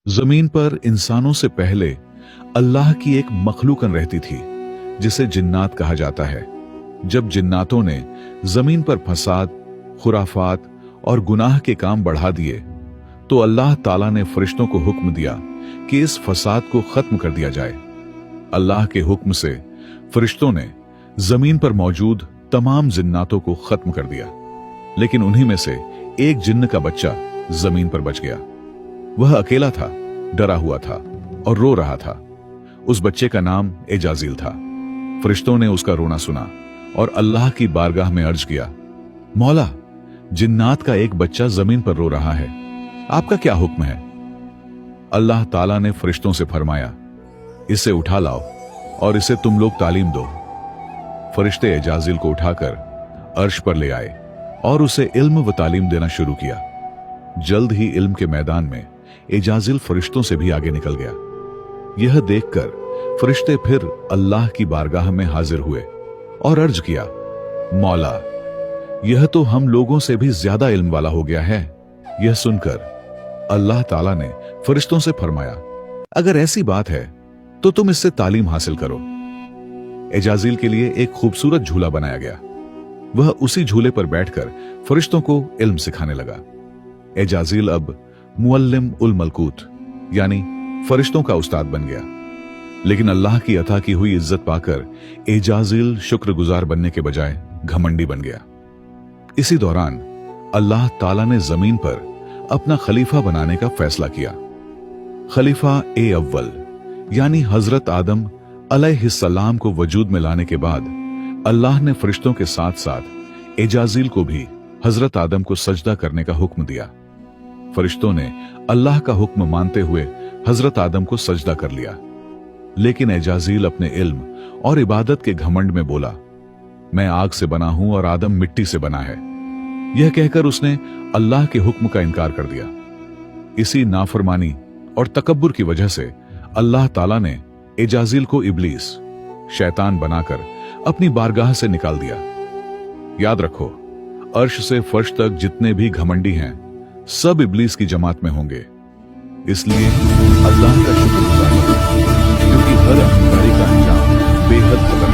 जमीन पर इंसानों से पहले अल्लाह की एक मखलूकन रहती थी जिसे जिन्नात कहा जाता है। जब जिन्नातों ने जमीन पर फसाद, खुराफात और गुनाह के काम बढ़ा दिए तो अल्लाह ताला ने फरिश्तों को हुक्म दिया कि इस फसाद को खत्म कर दिया जाए। अल्लाह के हुक्म से फरिश्तों ने जमीन पर मौजूद तमाम जिन्नातों को खत्म कर दिया, लेकिन उन्हीं में से एक जिन्न का बच्चा जमीन पर बच गया। वह अकेला था, डरा हुआ था और रो रहा था। उस बच्चे का नाम एजाजील था। फरिश्तों ने उसका रोना सुना और अल्लाह की बारगाह में अर्ज किया, मौला, जिन्नात का एक बच्चा जमीन पर रो रहा है, आपका क्या हुक्म है? अल्लाह ताला ने फरिश्तों से फरमाया, इसे उठा लाओ और इसे तुम लोग तालीम दो। फरिश्ते एजाजील को उठाकर अर्श पर ले आए और उसे इल्म व तालीम देना शुरू किया। जल्द ही इल्म के मैदान में एजाजील फरिश्तों से भी आगे निकल गया। यह देखकर फरिश्ते फिर अल्लाह की बारगाह में हाजिर हुए और अर्ज किया, मौला, यह तो हम लोगों से भी ज्यादा इल्म वाला हो गया है। यह सुनकर अल्लाह ताला ने फरिश्तों से फरमाया, अगर ऐसी बात है तो तुम इससे तालीम हासिल करो। एजाजील के लिए एक खूबसूरत झूला बनाया गया। वह उसी झूले पर बैठकर फरिश्तों को इल्म सिखाने लगा। एजाजील अब मुअल्लिम उल मलकूत यानी फरिश्तों का उस्ताद बन गया। लेकिन अल्लाह की अता की हुई इज्जत पाकर एजाजील शुक्रगुजार बनने के बजाय घमंडी बन गया। इसी दौरान अल्लाह ताला ने जमीन पर अपना खलीफा बनाने का फैसला किया। खलीफा ए अव्वल यानी हजरत आदम अलैहिस्सलाम को वजूद में लाने के बाद अल्लाह ने फरिश्तों के साथ साथ एजाजील को भी हजरत आदम को सजदा करने का हुक्म दिया। फरिश्तों ने अल्लाह का हुक्म मानते हुए हजरत आदम को सजदा कर लिया, लेकिन एजाजील अपने इल्म और इबादत के घमंड में बोला, मैं आग से बना हूं और आदम मिट्टी से बना है। यह कहकर उसने अल्लाह के हुक्म का इनकार कर दिया। इसी नाफरमानी और तकब्बुर की वजह से अल्लाह ताला ने एजाजील को इब्लीस, शैतान बनाकर अपनी बारगाह से निकाल दिया। याद रखो, अर्श से फर्श तक जितने भी घमंडी हैं सब इब्लीस की जमात में होंगे। इसलिए अल्लाह का शुक्र गुजार करो, क्योंकि हर अहंकारी का अंजाम बेहद खतरनाक